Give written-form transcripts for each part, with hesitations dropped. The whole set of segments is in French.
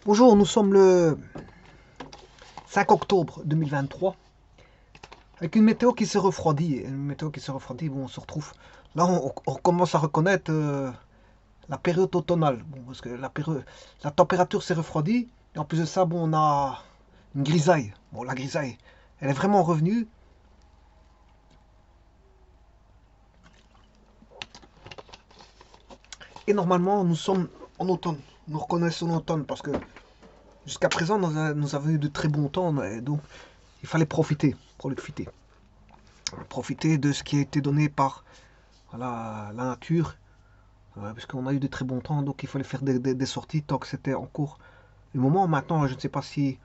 Bonjour, nous sommes le 5 octobre 2023 avec une météo qui se refroidit. Une météo qui se refroidit, bon, on se retrouve. Là, on commence à reconnaître la période automnale. Bon, parce que la température s'est refroidie. Et en plus de ça, bon, on a une grisaille. Bon, la grisaille, elle est vraiment revenue. Et normalement, nous sommes en automne. Nous reconnaissons l'automne parce que jusqu'à présent, nous avons eu de très bons temps. Et donc, il fallait profiter de ce qui a été donné par voilà, la nature, parce qu'on a eu de très bons temps, donc il fallait faire des sorties tant que c'était en cours. Le moment maintenant, je ne sais pas si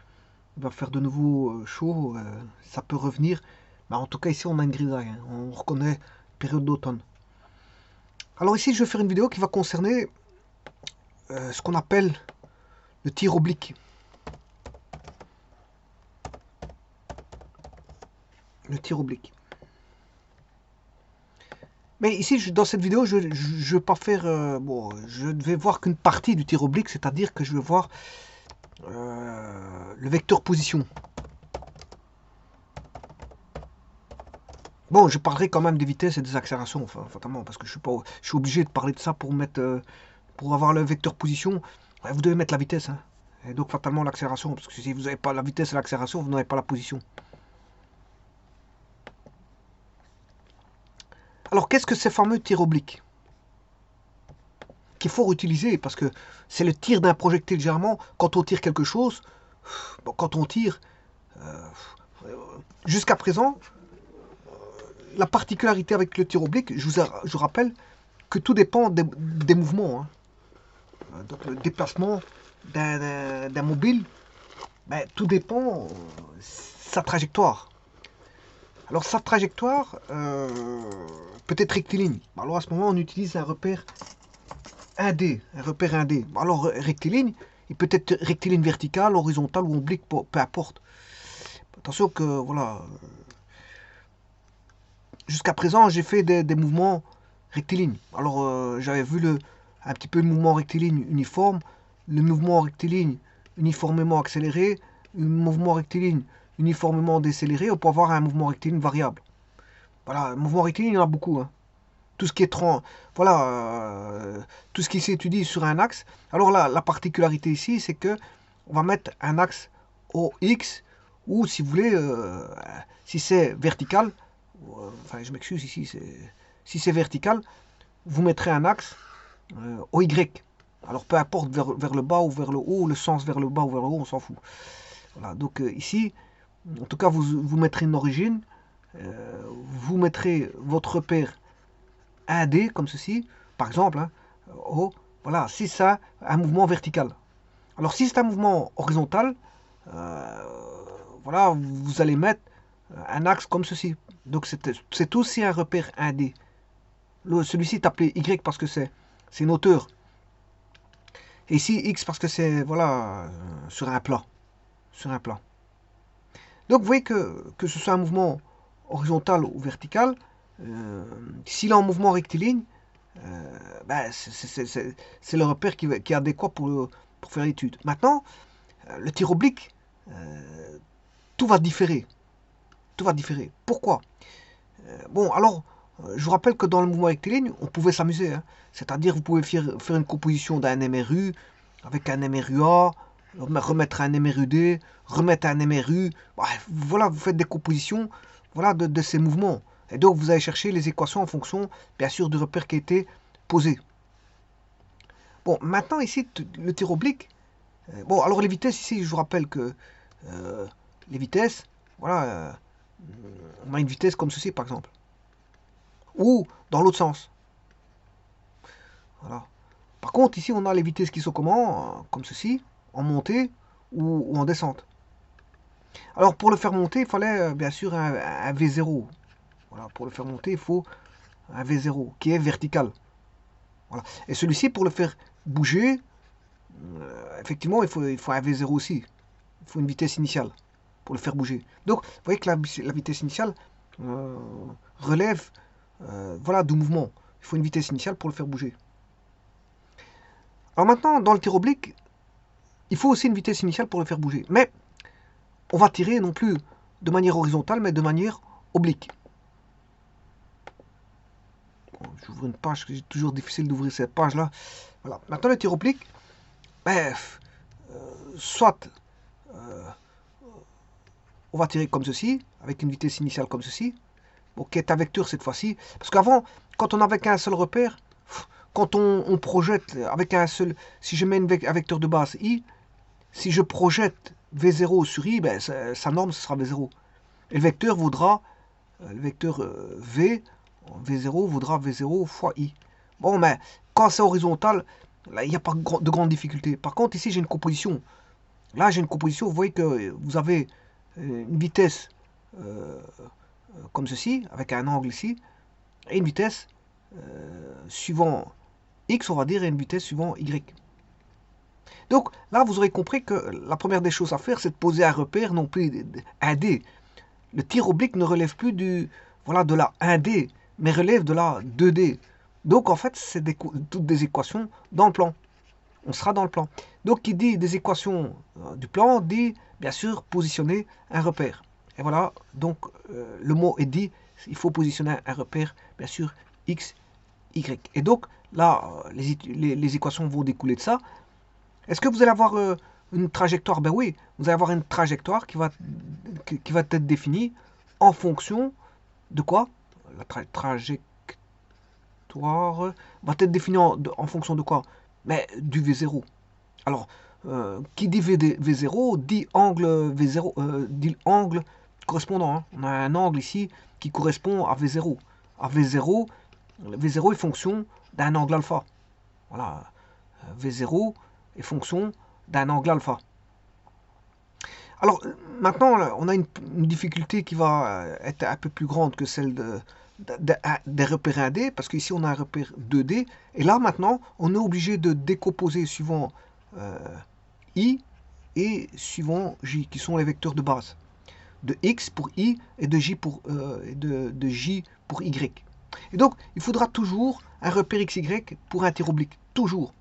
il va faire de nouveau chaud, ça peut revenir, mais en tout cas ici on a une grisaille, hein. On reconnaît période d'automne. Alors ici je vais faire une vidéo qui va concerner ce qu'on appelle le tir oblique. Le tir oblique. Mais ici, dans cette vidéo, je ne vais pas faire... bon, je ne vais voir qu'une partie du tir oblique, c'est-à-dire que je vais voir le vecteur position. Bon, je parlerai quand même des vitesses et des accélérations, enfin, fatalement, parce que je suis obligé de parler de ça pour mettre, pour avoir le vecteur position. Ouais, vous devez mettre la vitesse, hein, et donc fatalement l'accélération, parce que si vous n'avez pas la vitesse et l'accélération, vous n'avez pas la position. Alors, qu'est-ce que ces fameux tirs obliques qu'il faut utiliser, parce que c'est le tir d'un projectile généralement. Quand on tire quelque chose, bon, quand on tire, jusqu'à présent, la particularité avec le tir oblique, je vous rappelle que tout dépend des mouvements, hein. Donc le déplacement d'un mobile, ben, tout dépend de sa trajectoire. Alors sa trajectoire peut être rectiligne. Alors à ce moment, on utilise un repère 1D. Un repère 1D. Alors rectiligne, il peut être rectiligne verticale, horizontale ou oblique, peu importe. Attention que, voilà, jusqu'à présent, j'ai fait des mouvements rectilignes. Alors, j'avais vu un petit peu le mouvement rectiligne uniforme, le mouvement rectiligne uniformément accéléré, le mouvement rectiligne uniformément décéléré, on peut avoir un mouvement rectiligne variable. Voilà, le mouvement rectiligne, il y en a beaucoup, hein. Tout ce qui est voilà, tout ce qui s'étudie sur un axe. Alors là, la particularité ici, c'est que on va mettre un axe au X, ou si vous voulez, si c'est vertical, enfin je m'excuse ici, si c'est vertical, vous mettrez un axe au Y. Alors peu importe vers le bas ou vers le haut, le sens vers le bas ou vers le haut, on s'en fout. Voilà, donc ici, en tout cas, vous mettrez une origine, vous mettrez votre repère 1D comme ceci, par exemple, hein, oh, voilà, si ça un mouvement vertical. Alors si c'est un mouvement horizontal, euh, voilà, vous allez mettre un axe comme ceci. Donc c'est aussi un repère 1D. Celui-ci est appelé Y parce que c'est une hauteur. Et ici X parce que c'est voilà sur un plat. Sur un plat. Donc vous voyez que ce soit un mouvement horizontal ou vertical, s'il est en mouvement rectiligne, ben, c'est le repère qui est adéquat pour faire l'étude. Maintenant, le tir oblique, tout va différer. Tout va différer. Pourquoi? Bon, alors, je vous rappelle que dans le mouvement rectiligne, on pouvait s'amuser, hein. C'est-à-dire, vous pouvez faire une composition d'un MRU avec un MRUA, remettre un MRUD, remettre un MRU. Bref, voilà, vous faites des compositions voilà, de ces mouvements. Et donc, vous allez chercher les équations en fonction, bien sûr, du repère qui a été posé. Bon, maintenant, ici, le tir oblique. Bon, alors les vitesses, ici, je vous rappelle que les vitesses, voilà, on a une vitesse comme ceci, par exemple. Ou dans l'autre sens. Voilà. Par contre, ici, on a les vitesses qui sont comment? Comme ceci, en montée ou en descente. Alors, pour le faire monter, il fallait bien sûr un V0. Voilà, pour le faire monter, il faut un V0 qui est vertical. Voilà. Et celui-ci, pour le faire bouger, effectivement, il faut un V0 aussi. Il faut une vitesse initiale pour le faire bouger. Donc, vous voyez que la vitesse initiale euh, relève voilà, du mouvement. Il faut une vitesse initiale pour le faire bouger. Alors maintenant, dans le tir oblique, il faut aussi une vitesse initiale pour le faire bouger. Mais on va tirer non plus de manière horizontale, mais de manière oblique. Bon, j'ouvre une page, c'est toujours difficile d'ouvrir cette page-là. Voilà. Maintenant, le tir oblique, bref, soit on va tirer comme ceci, avec une vitesse initiale comme ceci, qui est un vecteur cette fois-ci. Parce qu'avant, quand on n'avait qu'un seul repère, quand on projette avec un seul, si je mets un vecteur de base i, si je projette v0 sur i, ben, sa norme ce sera v0. Et le vecteur vaudra, le vecteur v0 vaudra v0 fois i. Bon, mais quand c'est horizontal, là, il n'y a pas de grande difficulté. Par contre, ici, j'ai une composition. Là, j'ai une composition, vous voyez que vous avez une vitesse comme ceci, avec un angle ici, et une vitesse suivant x, on va dire, et une vitesse suivant y. Donc là, vous aurez compris que la première des choses à faire, c'est de poser un repère, non plus un D. Le tir oblique ne relève plus de la 1D, mais relève de la 2D. Donc en fait, c'est toutes des équations dans le plan. On sera dans le plan. Donc qui dit des équations du plan, dit bien sûr positionner un repère. Et voilà, donc le mot est dit, il faut positionner un repère, bien sûr, x, y. Et donc là, les équations vont découler de ça. Est-ce que vous allez avoir une trajectoire? Ben oui, vous allez avoir une trajectoire qui va être définie en fonction de quoi? La trajectoire va être définie en fonction de quoi? Mais du V0. Alors, qui dit V0 dit angle V0, dit angle correspondant. Hein. On a un angle ici qui correspond à V0. À V0, V0 est fonction d'un angle alpha. Voilà, V0 est fonction d'un angle alpha. Alors, maintenant, on a une difficulté qui va être un peu plus grande que celle des repères 1D, parce qu'ici, on a un repère 2D. Et là, maintenant, on est obligé de décomposer suivant I et suivant J, qui sont les vecteurs de base. De X pour I et de J pour, J pour Y. Et donc, il faudra toujours un repère XY pour un tir oblique. Toujours.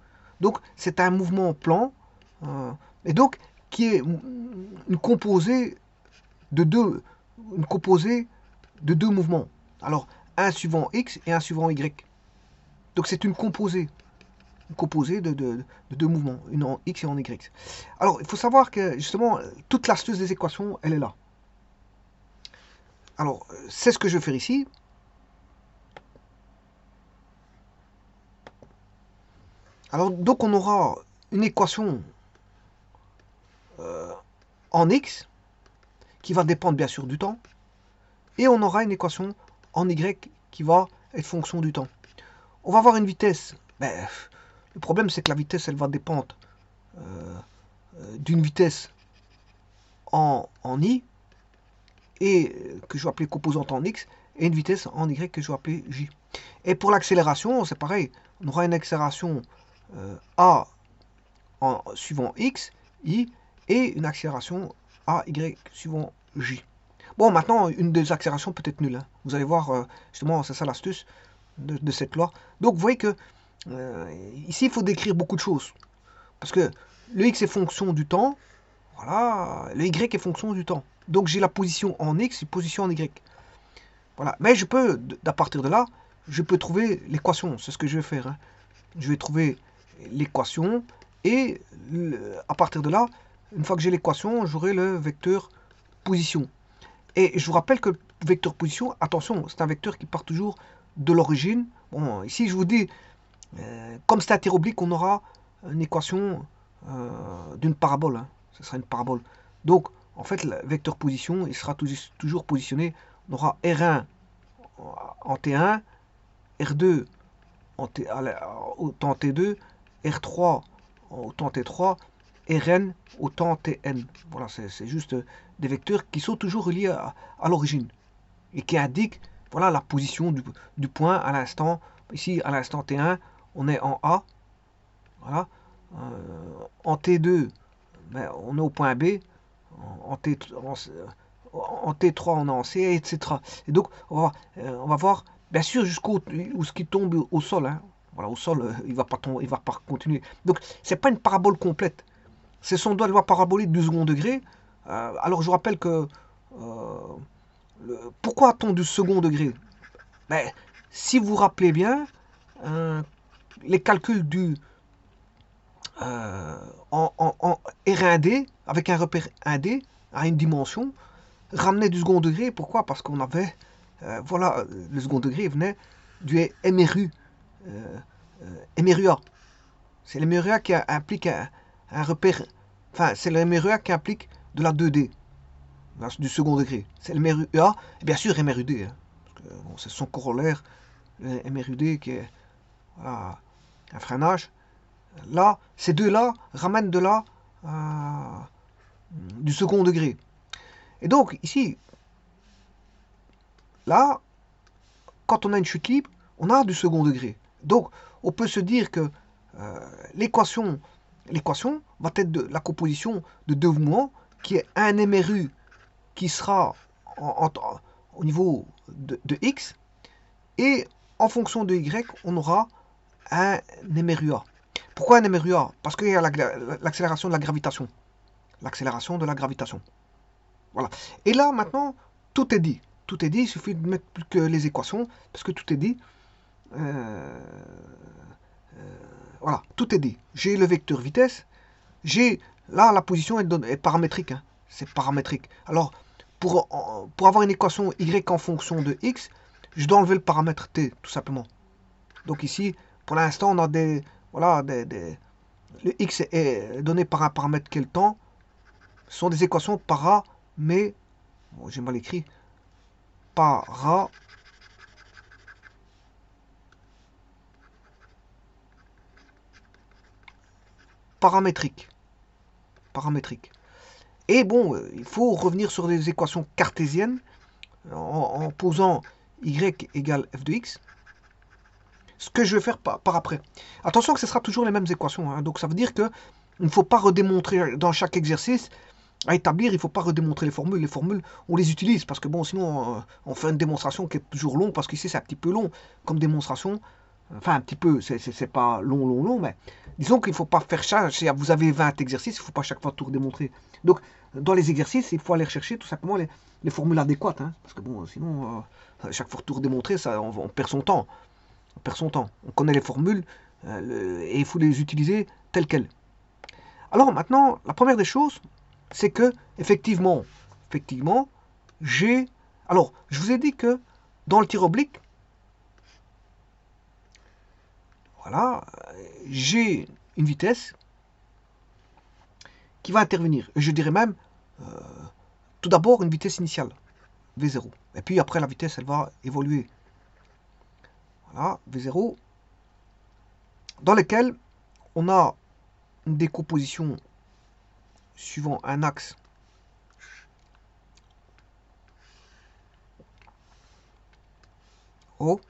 Donc, c'est un mouvement plan. Et donc, qui est une composée de deux mouvements. Alors, un suivant X et un suivant Y. Donc, c'est une composée de deux mouvements, une en X et en Y. Alors, il faut savoir que, justement, toute l'astuce des équations, elle est là. Alors, c'est ce que je vais faire ici. Alors, donc, on aura une équation en X, qui va dépendre bien sûr du temps, et on aura une équation en Y qui va être fonction du temps. On va avoir une vitesse. Ben, le problème, c'est que la vitesse, elle va dépendre d'une vitesse en I, et que je vais appeler composante en X, et une vitesse en Y que je vais appeler J. Et pour l'accélération, c'est pareil. On aura une accélération A suivant X, I, et une accélération A, Y suivant J. Bon, maintenant, une des accélérations peut être nulle. Hein. Vous allez voir, justement, c'est ça l'astuce de cette loi. Donc, vous voyez que ici, il faut décrire beaucoup de choses. Parce que le X est fonction du temps. Voilà. Le Y est fonction du temps. Donc, j'ai la position en X et position en Y. Voilà. Mais je peux, à partir de là, je peux trouver l'équation. C'est ce que je vais faire. Hein. Je vais trouver l'équation. Et à partir de là, une fois que j'ai l'équation, j'aurai le vecteur position. Et je vous rappelle que le vecteur position, attention, c'est un vecteur qui part toujours de l'origine. Bon, ici, je vous dis, comme c'est un tir oblique, on aura une équation d'une parabole. Hein. Ce sera une parabole. Donc, en fait, le vecteur position, il sera toujours positionné. On aura R1 en T1, R2 en au temps T2, R3 au temps T3, Rn au temps Tn. Voilà, c'est juste des vecteurs qui sont toujours reliés à l'origine et qui indiquent voilà, la position du point à l'instant. Ici, à l'instant T1, on est en A. Voilà. En T2, ben, on est au point B. En T3, on est en C, etc. Et donc, on va voir, bien sûr, jusqu'où ce qui tombe au sol. Hein. Voilà, au sol, il va pas continuer. Donc, c'est pas une parabole complète. C'est son doigt de loi parabolique du second degré. Alors je vous rappelle que pourquoi a-t-on du second degré? Ben, si vous vous rappelez bien, les calculs du en R1D, avec un repère 1D à une dimension, ramenaient du second degré. Pourquoi? Parce qu'on avait, voilà, le second degré venait du MRU, MRUA. C'est le MRUA qui implique un repère, enfin, c'est le MRUA qui implique de la 2D, du second degré. C'est le MRUA, et bien sûr MRUD, hein, bon, c'est son corollaire, le MRUD qui est voilà, un freinage. Là, ces deux-là ramènent de là du second degré. Et donc, ici, là, quand on a une chute libre, on a du second degré. Donc, on peut se dire que l'équation va être de la composition de deux mouvements, qui est un MRU qui sera au niveau de X, et en fonction de Y, on aura un MRUA. Pourquoi un MRUA? Parce qu'il y a l'accélération de la gravitation. L'accélération de la gravitation. Voilà. Et là, maintenant, tout est dit. Tout est dit, il suffit de mettre plus que les équations, parce que tout est dit. Voilà, tout est dit. J'ai le vecteur vitesse. J'ai, là, la position est paramétrique. Hein. C'est paramétrique. Alors, pour avoir une équation Y en fonction de X, je dois enlever le paramètre T, tout simplement. Donc ici, pour l'instant, on a des... Voilà, le X est donné par un paramètre qui est le temps. Ce sont des équations mais bon, j'ai mal écrit, paramétriques. Et bon, il faut revenir sur des équations cartésiennes en posant y égale f de x. Ce que je vais faire par après. Attention que ce sera toujours les mêmes équations. Hein. Donc ça veut dire que il ne faut pas redémontrer dans chaque exercice à établir, il ne faut pas redémontrer les formules. Les formules, on les utilise parce que bon, sinon on fait une démonstration qui est toujours longue parce qu'ici c'est un petit peu long comme démonstration. Enfin, un petit peu, c'est pas long, mais disons qu'il ne faut pas faire ça. Vous avez 20 exercices, il ne faut pas chaque fois tout redémontrer. Donc, dans les exercices, il faut aller rechercher tout simplement les formules adéquates. Hein, parce que bon, sinon, chaque fois tout redémontrer, ça, on perd son temps. On perd son temps. On connaît les formules et il faut les utiliser telles quelles. Alors maintenant, la première des choses, c'est que, effectivement, j'ai... Alors, je vous ai dit que dans le tir oblique, voilà, j'ai une vitesse qui va intervenir. Et je dirais même, tout d'abord, une vitesse initiale, V0. Et puis après, la vitesse, elle va évoluer. Voilà, V0, dans lequel on a une décomposition suivant un axe O,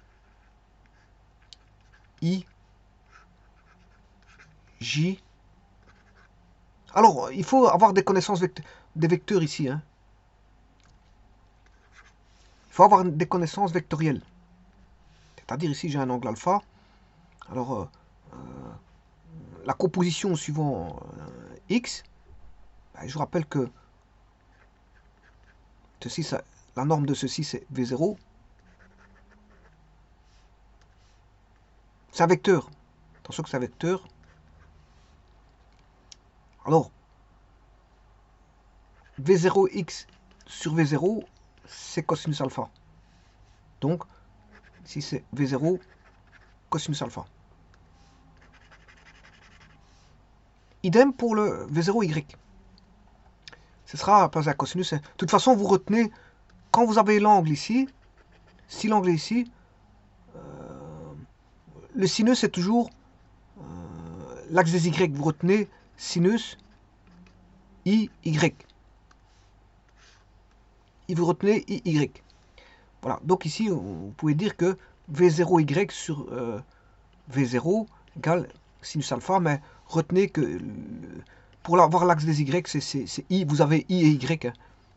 I, J. Alors, il faut avoir des connaissances des vecteurs ici. Hein. Il faut avoir des connaissances vectorielles. C'est-à-dire ici, j'ai un angle alpha. Alors, la composition suivant x, ben, je vous rappelle que ceci, la norme de ceci, c'est V0. C'est un vecteur. Attention que c'est un vecteur. Alors, V0x sur V0, c'est cosinus alpha. Donc, ici c'est V0 cosinus alpha. Idem pour le V0y. Ce sera à la place d'un cosinus. De toute façon, vous retenez, quand vous avez l'angle ici, si l'angle est ici, le sinus est toujours l'axe des y. Vous retenez sinus i, y. Et vous retenez i, y. Voilà. Donc ici, vous pouvez dire que V0y sur V0 égale sinus alpha, mais retenez que pour avoir l'axe des y, c'est i, vous avez i et y. Hein,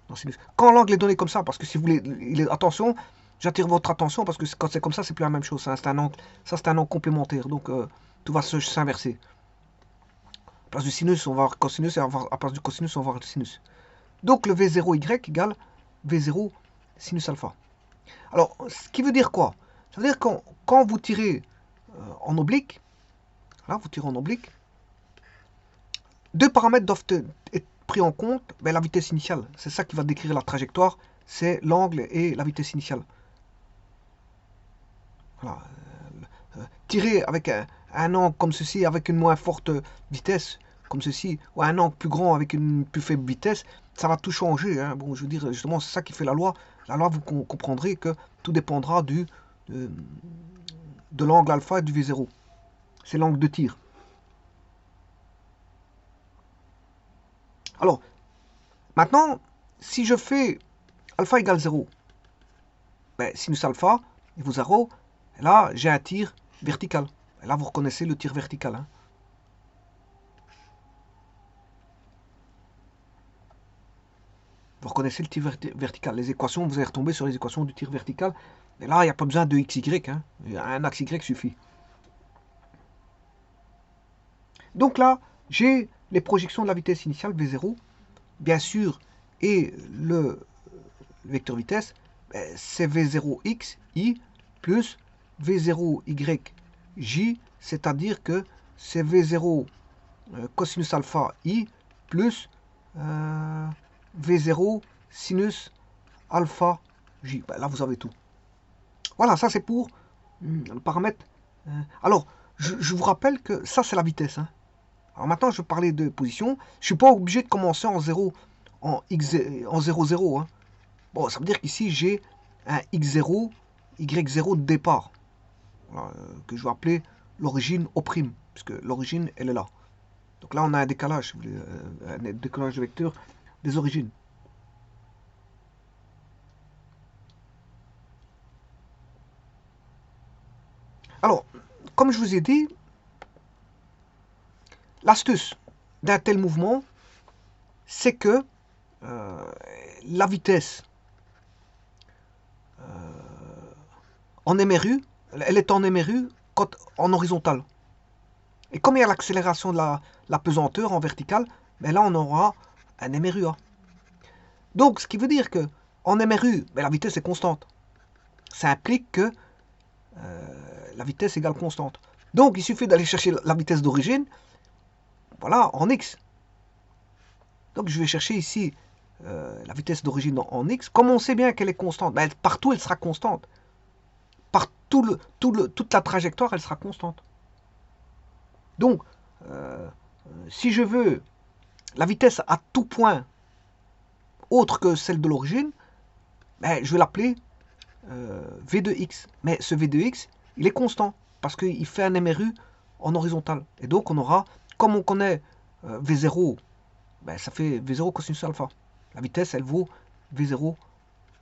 dans sinus. Quand l'angle est donné comme ça, parce que si vous voulez, attention, j'attire votre attention, parce que quand c'est comme ça, c'est plus la même chose. Hein, c'est un angle complémentaire, donc tout va s'inverser. place du sinus, on va avoir cosinus, et à la place du cosinus, on va avoir le sinus. Donc le V0Y égale V0 sinus alpha. Alors, ce qui veut dire quoi? Ça veut dire que quand vous tirez en oblique, là, vous tirez en oblique, deux paramètres doivent être pris en compte. Ben, la vitesse initiale, c'est ça qui va décrire la trajectoire, c'est l'angle et la vitesse initiale. Voilà. Tirer avec un angle comme ceci, avec une moins forte vitesse, comme ceci, ou un angle plus grand avec une plus faible vitesse, ça va tout changer. Hein. Bon, je veux dire, justement, c'est ça qui fait la loi. La loi, vous comprendrez que tout dépendra de l'angle alpha et du V0. C'est l'angle de tir. Alors, maintenant, si je fais alpha égale 0, ben, sinus alpha et vous 0, et là, j'ai un tir vertical. Et là, vous reconnaissez le tir vertical. Hein. Vous reconnaissez le tir vertical. Les équations, vous allez retomber sur les équations du tir vertical. Et là, il n'y a pas besoin de XY. Hein. Un axe Y suffit. Donc là, j'ai les projections de la vitesse initiale V0, bien sûr, et le vecteur vitesse, c'est V0x, I, plus V0y, J, c'est-à-dire que c'est V0 cosinus alpha I, plus V0 sinus alpha J. Ben là, vous avez tout. Voilà, ça c'est pour le paramètre. Alors, je vous rappelle que ça, c'est la vitesse. Hein. Alors maintenant, je vais parler de position. Je ne suis pas obligé de commencer en 0, en 0, Hein. Bon, ça veut dire qu'ici, j'ai un x0, y0 de départ. Voilà, que je vais appeler l'origine au prime, puisque l'origine, elle est là. Donc là, on a un décalage, un décalage de vecteur des origines. Alors, comme je vous ai dit, l'astuce d'un tel mouvement, c'est que la vitesse en MRU, elle est en MRU en horizontal. Et comme il y a l'accélération de la pesanteur en verticale, ben là on aura un MRUA. Donc ce qui veut dire que en MRU, ben la vitesse est constante. Ça implique que la vitesse égale constante. Donc il suffit d'aller chercher la vitesse d'origine, voilà, en X. Donc je vais chercher ici la vitesse d'origine en X. Comme on sait bien qu'elle est constante, ben, partout elle sera constante. Par toute la trajectoire, elle sera constante. Donc, si je veux la vitesse à tout point autre que celle de l'origine, ben, je vais l'appeler V2X. Mais ce V2X, il est constant, parce qu'il fait un MRU en horizontal. Et donc, on aura, comme on connaît V0, ben, ça fait V0 cosinus alpha. La vitesse, elle vaut V0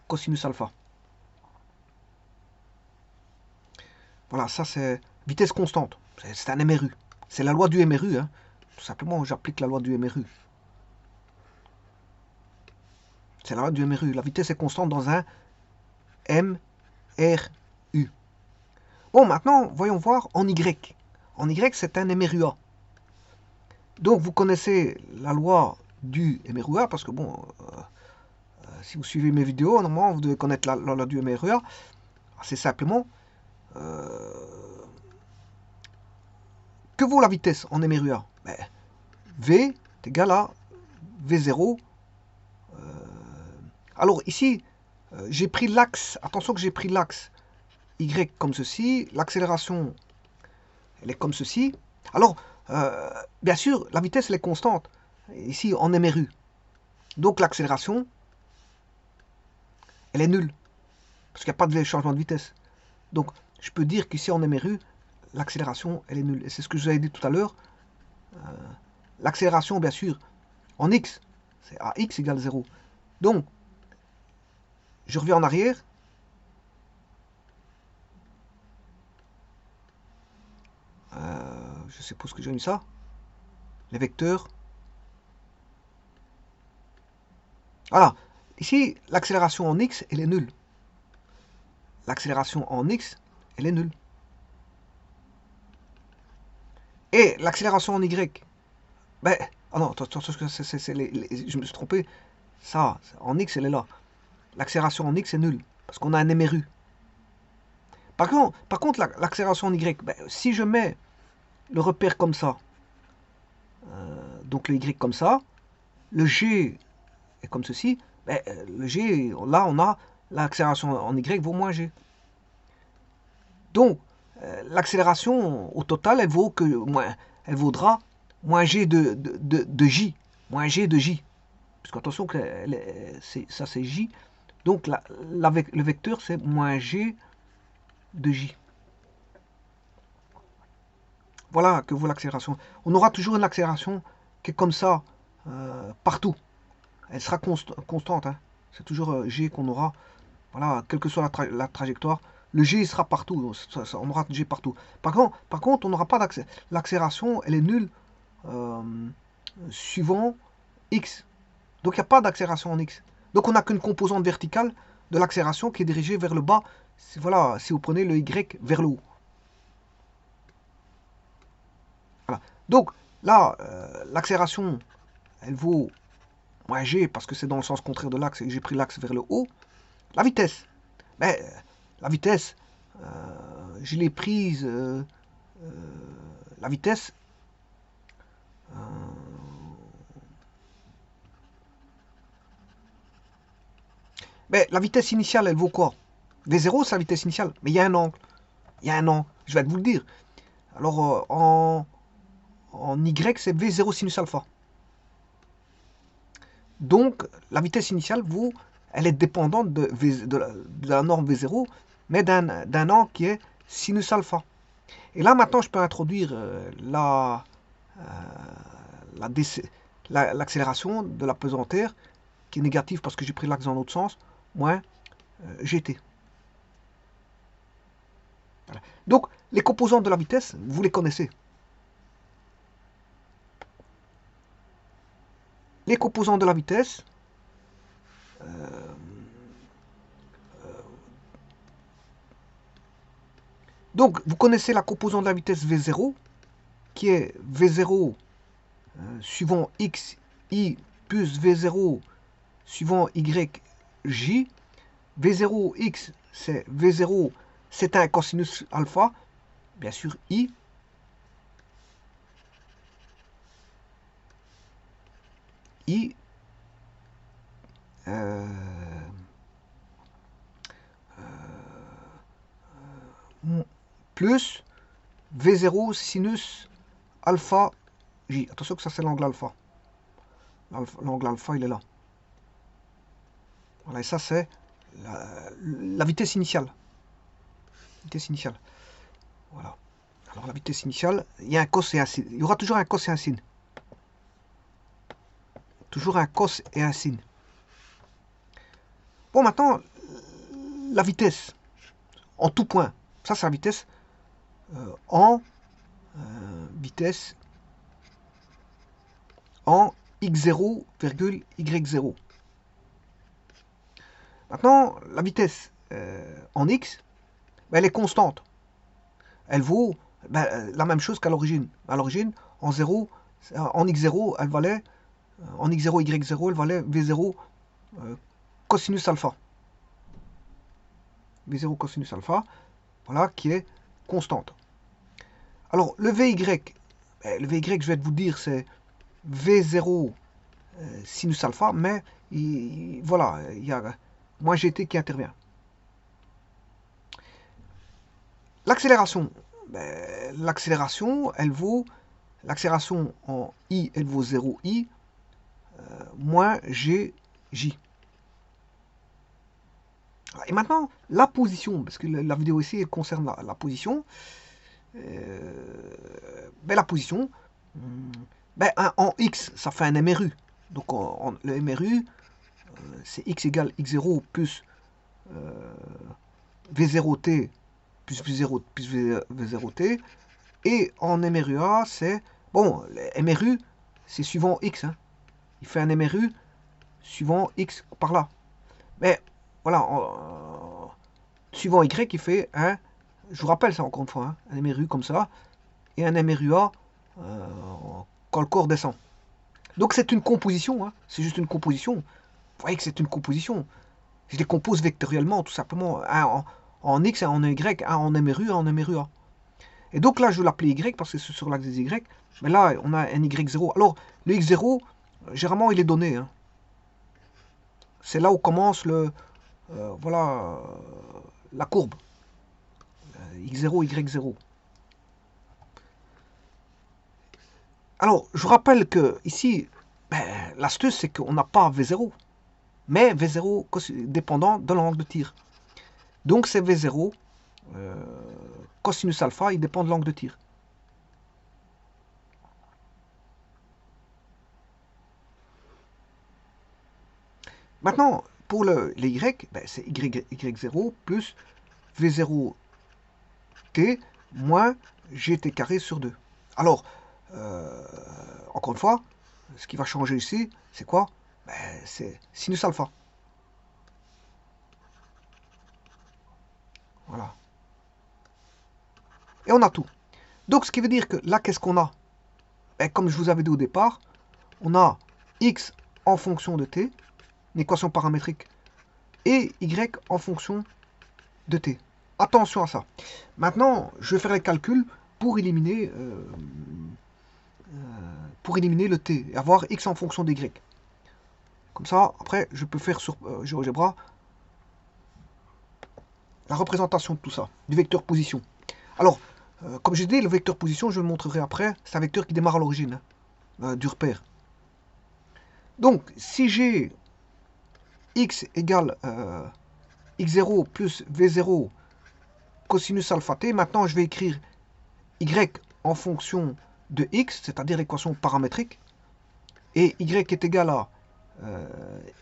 cosinus alpha. Voilà, ça c'est vitesse constante. C'est un MRU. C'est la loi du MRU. Hein. Tout simplement, j'applique la loi du MRU. C'est la loi du MRU. La vitesse est constante dans un MRU. Bon, maintenant, voyons voir en Y. En Y, c'est un MRUA. Donc, vous connaissez la loi du MRUA, parce que, bon, si vous suivez mes vidéos, normalement, vous devez connaître la loi du MRUA. C'est simplement... que vaut la vitesse en MRUA? Ben, V est égal à V0. Alors, ici, j'ai pris l'axe. Attention que j'ai pris l'axe Y comme ceci. L'accélération, elle est comme ceci. Alors, bien sûr, la vitesse, elle est constante. Ici, en MRU. Donc, l'accélération, elle est nulle. Parce qu'il n'y a pas de changement de vitesse. Donc, je peux dire qu'ici, en MRU, l'accélération, elle est nulle. Et c'est ce que je vous avais dit tout à l'heure. L'accélération, bien sûr, en X, c'est à X égale 0. Donc, je reviens en arrière. Je suppose que j'ai mis ça. Les vecteurs. Voilà. Ici, l'accélération en X, elle est nulle. L'accélération en X, elle est nulle. Et l'accélération en Y, Ben, ah non, attention, je me suis trompé. Ça, en X, elle est là. L'accélération en X est nulle, parce qu'on a un MRU. Par contre l'accélération en Y, ben, si je mets le repère comme ça, donc le Y comme ça, le G est comme ceci, ben, le G, là on a l'accélération en Y vaut moins G. Donc l'accélération au total, elle vaudra moins G de J, moins G de J. Parce qu'attention, ça c'est J, donc le vecteur c'est moins G de J. Voilà que vaut l'accélération. On aura toujours une accélération qui est comme ça partout. Elle sera constante. Hein. C'est toujours G qu'on aura. Voilà, quelle que soit la trajectoire. Le G il sera partout. On aura G partout. Par contre, on n'aura pas d'accélération. L'accélération, elle est nulle suivant X. Donc il n'y a pas d'accélération en X. Donc on n'a qu'une composante verticale de l'accélération qui est dirigée vers le bas. Voilà, si vous prenez le Y vers le haut. Voilà. Donc là, l'accélération, elle vaut moins G parce que c'est dans le sens contraire de l'axe et j'ai pris l'axe vers le haut. La vitesse, ben, la vitesse, je l'ai prise, la vitesse, ben, la vitesse initiale, elle vaut quoi? V0, c'est la vitesse initiale, mais il y a un angle. Il y a un angle, je vais vous le dire. Alors, en Y, c'est V0 sinus alpha. Donc, la vitesse initiale vaut, elle est dépendante de la norme V0, mais d'un angle qui est sinus alpha. Et là, maintenant, je peux introduire l'accélération de la pesanteur, qui est négative parce que j'ai pris l'axe dans l'autre sens, moins GT. Voilà. Donc, les composantes de la vitesse, vous les connaissez. Les composantes de la vitesse, donc vous connaissez la composante de la vitesse V0, qui est V0 suivant X, I, plus V0 suivant Y, J. V0, X, c'est V0, c'est un cosinus alpha, bien sûr, I. I plus V0 sinus alpha J. Attention que ça c'est l'angle alpha. L'angle alpha il est là. Voilà, et ça c'est la vitesse initiale. Vitesse initiale. Voilà. Alors la vitesse initiale, il y a un cos et un sin. Il y aura toujours un cos et un sin. Toujours un cos et un sin. Bon, maintenant, la vitesse en tout point. Ça, c'est la vitesse vitesse en x0, y0. Maintenant, la vitesse en x, ben, elle est constante. Elle vaut la même chose qu'à l'origine. À l'origine, en 0, en x0, elle valait, en x0, y0, elle valait v0 cosinus alpha. v0 cosinus alpha, voilà, qui est constante. Alors, le VY, je vais vous dire, c'est V0 sinus alpha, mais voilà, il y a moins GT qui intervient. L'accélération, l'accélération, elle vaut, l'accélération en I, elle vaut 0I moins GJ. Et maintenant, la position, parce que la vidéo ici elle concerne la position. La position, en X, ça fait un MRU. Donc le MRU, c'est X égale X0 plus V0T plus V0 plus V0T. Et en MRUA, c'est... Bon, le MRU, c'est suivant X. Hein. Il fait un MRU suivant X par là. Mais voilà, suivant Y, il fait un... Je vous rappelle ça encore une fois, hein, un MRU comme ça, et un MRUA quand le corps descend. Donc c'est une composition, hein. C'est juste une composition. Vous voyez que c'est une composition. Je les compose vectoriellement, tout simplement. Un en x, un en y, un en MRU, un en MRUA. Et donc là, je vais l'appeler y parce que c'est sur l'axe des y. Mais là, on a un y0. Alors, le x0, généralement, il est donné, hein. C'est là où commence voilà, la courbe. X0, Y0. Alors, je vous rappelle que ici, ben, l'astuce, c'est qu'on n'a pas V0, mais V0 dépendant de l'angle de tir. Donc, c'est V0, cosinus alpha, il dépend de l'angle de tir. Maintenant, pour les Y, ben, c'est Y0 plus V0T moins GT carré sur 2. Alors, encore une fois, ce qui va changer ici, c'est quoi? Ben, c'est sinus alpha. Voilà. Et on a tout. Donc, ce qui veut dire que là, qu'est-ce qu'on a? Ben, comme je vous avais dit au départ, on a x en fonction de t, une équation paramétrique, et y en fonction de t. Attention à ça. Maintenant, je vais faire les calculs pour éliminer le t, et avoir x en fonction d'y. Comme ça, après, je peux faire sur GeoGebra la représentation de tout ça, du vecteur position. Alors, comme j'ai dit, le vecteur position, je le montrerai après, c'est un vecteur qui démarre à l'origine du repère. Donc, si j'ai x égale x0 plus v0 cosinus alpha t, maintenant je vais écrire y en fonction de x, c'est-à-dire l'équation paramétrique, et y est égal à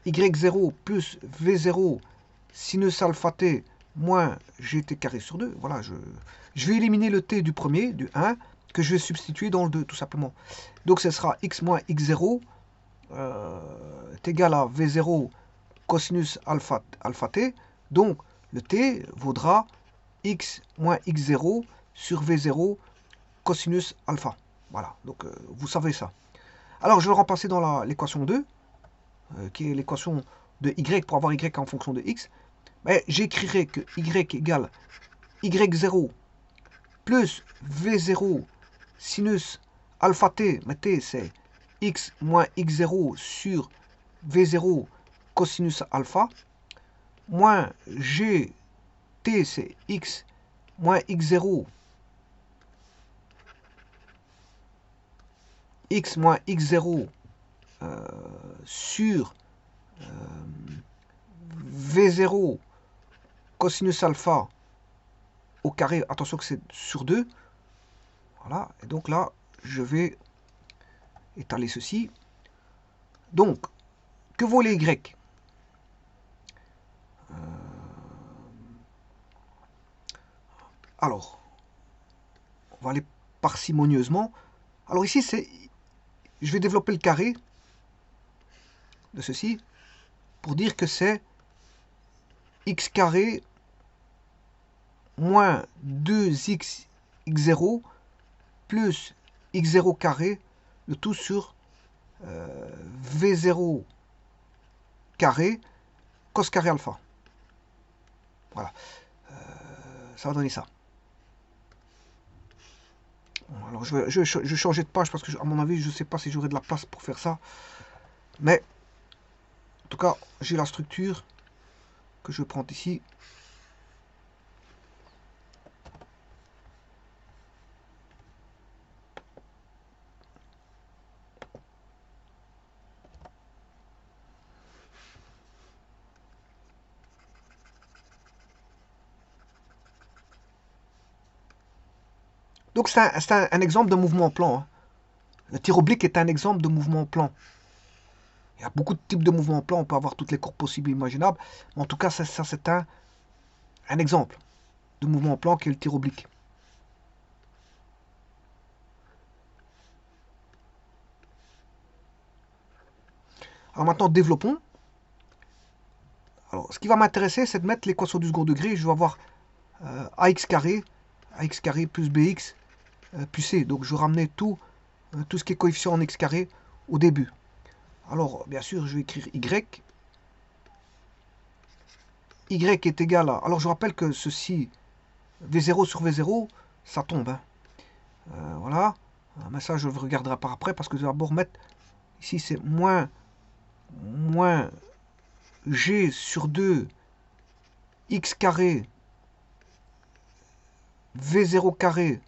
y0 plus v0 sinus alpha t moins gt carré sur 2. Voilà, je vais éliminer le t du premier, du 1, que je vais substituer dans le 2, tout simplement. Donc ce sera x moins x0 est égal à v0 cosinus alpha t. Donc le t vaudra x moins x0 sur v0 cosinus alpha. Voilà, donc vous savez ça. Alors je vais le remplacer dans l'équation 2, qui est l'équation de y pour avoir y en fonction de x. J'écrirai que y égale y0 plus v0 sinus alpha t, mais t c'est x moins x0 sur v0 cosinus alpha, moins gt c'est x moins x0 x moins x0 sur v0 cosinus alpha au carré, attention que c'est sur 2. Voilà, et donc là, je vais étaler ceci. Donc, que vaut les y? Alors, on va aller parcimonieusement. Alors ici, je vais développer le carré de ceci pour dire que c'est x carré moins 2x x0 plus x0 carré, le tout sur v0 carré cos carré alpha. Voilà. Ça va donner ça. Alors je vais changer de page parce que à mon avis je ne sais pas si j'aurai de la place pour faire ça. Mais en tout cas j'ai la structure que je prends ici. Donc c'est un exemple de mouvement plan. Hein. Le tir oblique est un exemple de mouvement plan. Il y a beaucoup de types de mouvements plans, on peut avoir toutes les courbes possibles et imaginables. Mais en tout cas, ça c'est un exemple de mouvement plan qui est le tir oblique. Alors maintenant, développons. Alors, ce qui va m'intéresser, c'est de mettre l'équation du second degré. Je vais avoir ax carré plus bx plus c. Donc je vais ramener tout ce qui est coefficient en x carré au début. Alors, bien sûr, je vais écrire Y. Y est égal à... Alors, je rappelle que ceci, V0 sur V0, ça tombe. Hein. Voilà. Mais ça, je le regarderai par après, parce que je vais d'abord mettre... Ici, c'est moins G sur 2 X carré V0 carré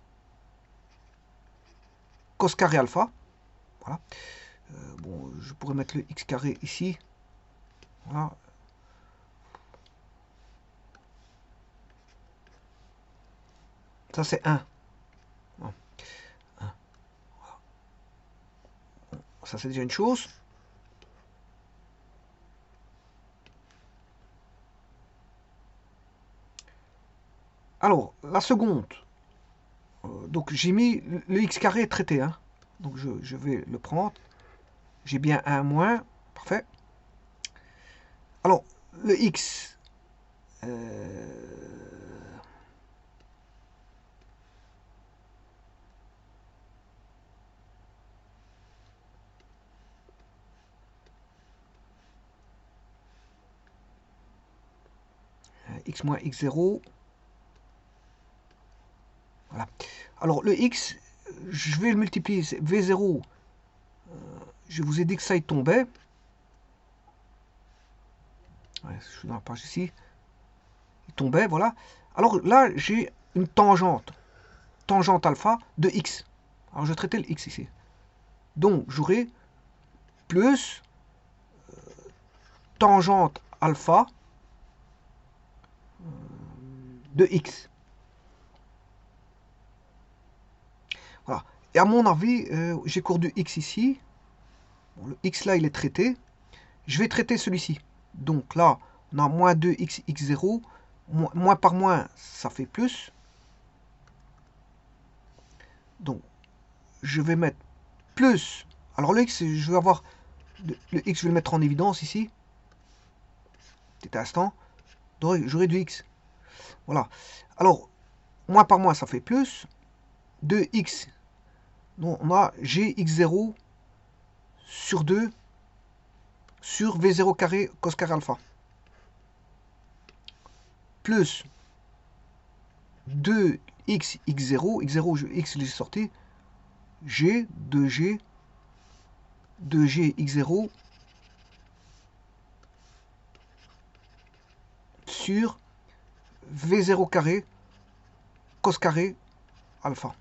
cos carré alpha. Voilà. Bon, je pourrais mettre le X carré ici. Voilà. Ça, c'est 1. Ça, c'est déjà une chose. Alors, la seconde. Donc, j'ai mis le X carré traité. Hein. Donc, je vais le prendre. J'ai bien un moins. Parfait. Alors, le X. X moins X0. Voilà. Alors, le X, je vais le multiplier. V0. Je vous ai dit que ça, il tombait. Ouais, je suis dans la page ici. Il tombait, voilà. Alors là, j'ai une tangente. Tangente alpha de X. Alors, je traitais le X ici. Donc, j'aurai plus tangente alpha de X. Voilà. Et à mon avis, j'ai cours du X ici. Bon, le X là, il est traité. Je vais traiter celui-ci. Donc là, on a moins 2x, x0. Moins par moins, ça fait plus. Donc, je vais mettre plus. Alors le x, je vais avoir... Le x, je vais le mettre en évidence ici. Petit instant. J'aurai du x. Voilà. Alors, moins par moins, ça fait plus. 2x. Donc, on a gx0 sur 2 sur v0 carré cos carré alpha. Plus 2x, x0. X, je l'ai sorti. G, 2G, 2G, x0 sur v0 carré cos carré alpha.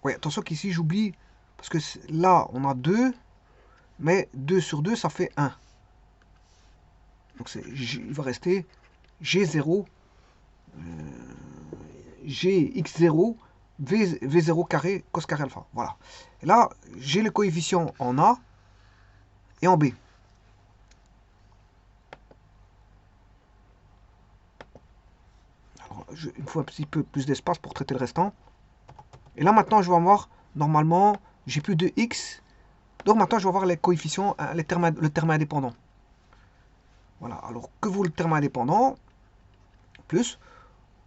Oui, attention qu'ici j'oublie, parce que là on a 2, mais 2 sur 2 ça fait 1. Donc il va rester G0, Gx0, V0 carré cos carré alpha. Voilà. Et là, j'ai les coefficients en A et en B. Alors, il me faut un petit peu plus d'espace pour traiter le restant. Et là maintenant, je vais avoir, normalement, j'ai plus de X. Donc maintenant, je vais avoir les coefficients, le terme indépendant. Voilà, alors que vaut le terme indépendant? Plus,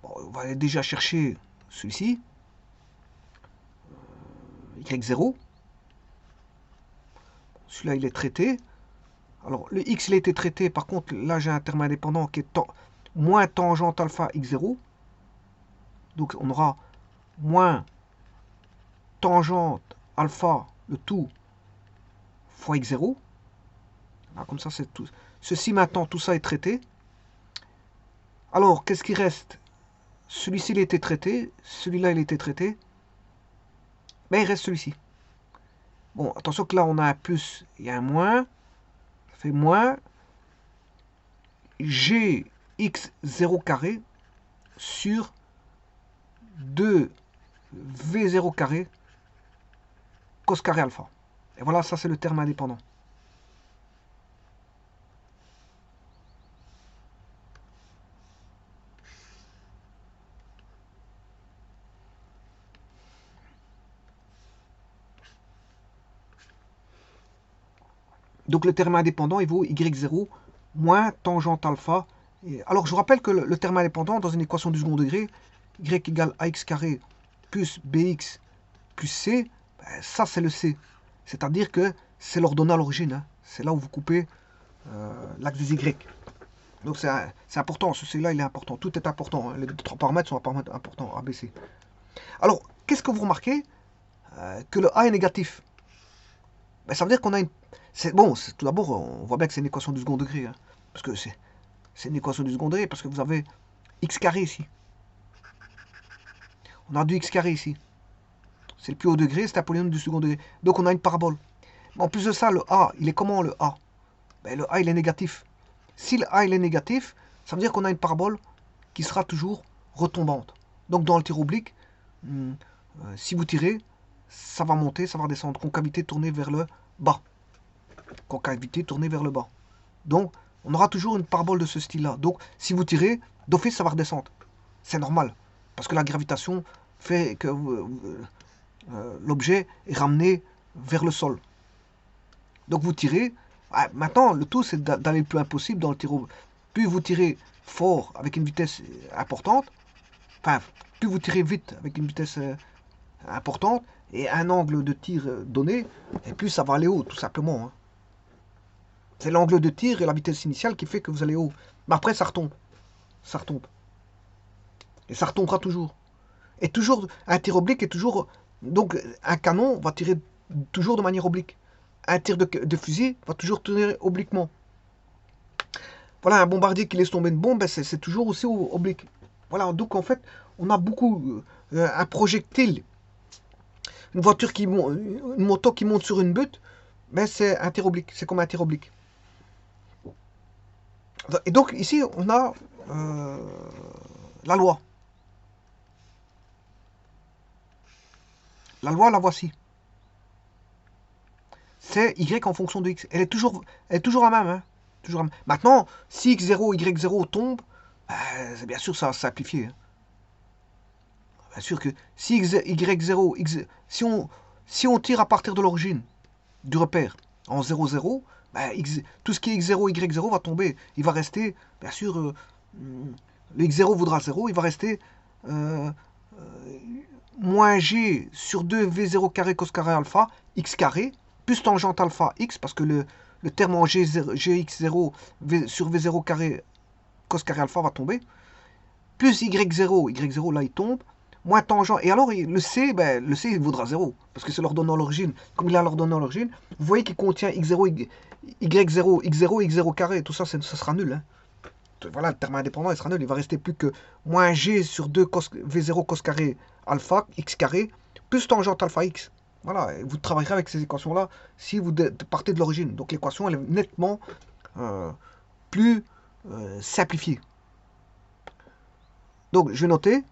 bon, on va déjà chercher celui-ci, Y0. Celui-là, il est traité. Alors, le X, il a été traité. Par contre, là, j'ai un terme indépendant qui est moins tangente alpha X0. Donc, on aura moins tangente alpha, le tout, fois X0. Là, comme ça, c'est tout. Ceci, maintenant, tout ça est traité. Alors, qu'est-ce qui reste? Celui-ci, il a été traité. Celui-là, il a été traité. Mais il reste celui-ci. Bon, attention que là, on a un plus et un moins. Ça fait moins gx0 carré sur 2v0 carré cos carré alpha. Et voilà, ça c'est le terme indépendant. Donc le terme indépendant, il vaut y0 moins tangente alpha. Et alors je vous rappelle que le terme indépendant, dans une équation du second degré, y égale ax carré plus bx plus c, ben, ça c'est le c. C'est-à-dire que c'est l'ordonnée à l'origine. Hein. C'est là où vous coupez l'axe des y. Donc c'est important, ce c là il est important. Tout est important. Hein. Les trois paramètres sont importants, A, B, C. Alors, qu'est-ce que vous remarquez que le a est négatif. Ben, ça veut dire qu'on a une... Bon, tout d'abord, on voit bien que c'est une équation du second degré. Hein, parce que c'est une équation du second degré, parce que vous avez x carré ici. On a du x carré ici. C'est le plus haut degré, c'est un polynôme du second degré. Donc on a une parabole. Mais en plus de ça, le a, il est comment le a? Ben, le a, il est négatif. Si le a, il est négatif, ça veut dire qu'on a une parabole qui sera toujours retombante. Donc dans le tir oblique, si vous tirez, ça va monter, ça va descendre. Concavité tournée vers le bas. Concavité tournée vers le bas. Donc, on aura toujours une parabole de ce style-là. Donc, si vous tirez, d'office, ça va redescendre. C'est normal. Parce que la gravitation fait que l'objet est ramené vers le sol. Donc, vous tirez. Maintenant, le tout, c'est d'aller le plus impossible dans le tir. Plus vous tirez fort avec une vitesse importante, enfin, plus vous tirez vite avec une vitesse importante et un angle de tir donné, et plus ça va aller haut, tout simplement. Hein. C'est l'angle de tir et la vitesse initiale qui fait que vous allez haut. Mais après, ça retombe. Ça retombe. Et ça retombera toujours. Et toujours, un tir oblique est toujours... Donc, un canon va tirer toujours de manière oblique. Un tir de fusil va toujours tirer obliquement. Voilà, un bombardier qui laisse tomber une bombe, ben c'est toujours aussi oblique. Voilà, donc en fait, on a beaucoup... un projectile, une voiture qui monte, une moto qui monte sur une butte, ben c'est un tir oblique. C'est comme un tir oblique. Et donc ici, on a la loi. La loi, la voici. C'est y en fonction de x. Elle est toujours la même. Hein. Toujours la même. Maintenant, si x0, y0 tombe, c'est bien sûr ça va simplifier. Hein. Bien sûr que si y0, si on tire à partir de l'origine du repère en 0, 0, tout ce qui est x0, y0 va tomber. Il va rester, bien sûr, le x0 vaudra 0, il va rester moins g sur 2 v0 carré cos carré alpha x carré, plus tangente alpha x, parce que le terme en gx0 sur v0 carré cos carré alpha va tomber, plus y0 là il tombe, moins tangent, et alors le c, le c il vaudra 0, parce que c'est l'ordonnée à l'origine. Comme il a l'ordonnée à l'origine, vous voyez qu'il contient x0, y0, x0, x0 carré, tout ça, ça sera nul. Hein. Voilà, le terme indépendant, il sera nul. Il va rester plus que moins g sur 2 v0 cos carré alpha x carré, plus tangente alpha x. Voilà, et vous travaillerez avec ces équations-là si vous partez de l'origine. Donc l'équation, elle est nettement plus simplifiée. Donc, je vais noter.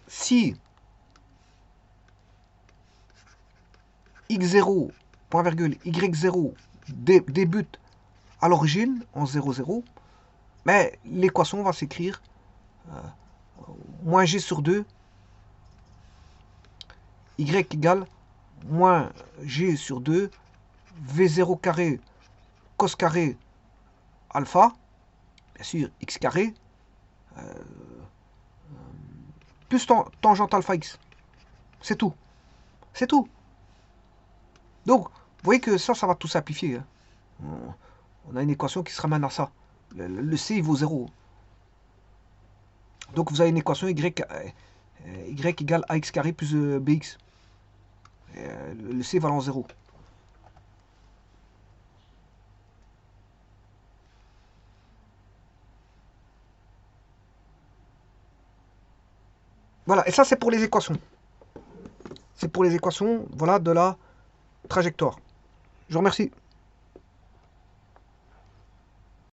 Si x0, point virgule, y0 débute à l'origine en 0, 0, mais l'équation va s'écrire moins g sur 2, y égale moins g sur 2, v0 carré cos carré alpha, bien sûr x carré, plus tangente alpha x. C'est tout. C'est tout. Donc, vous voyez que ça va tout simplifier. Hein. On a une équation qui se ramène à ça. Le c, il vaut 0. Donc, vous avez une équation y égale ax carré plus bx. Le c valant 0. Voilà, et ça, c'est pour les équations. C'est pour les équations, voilà, de la trajectoire. Je vous remercie.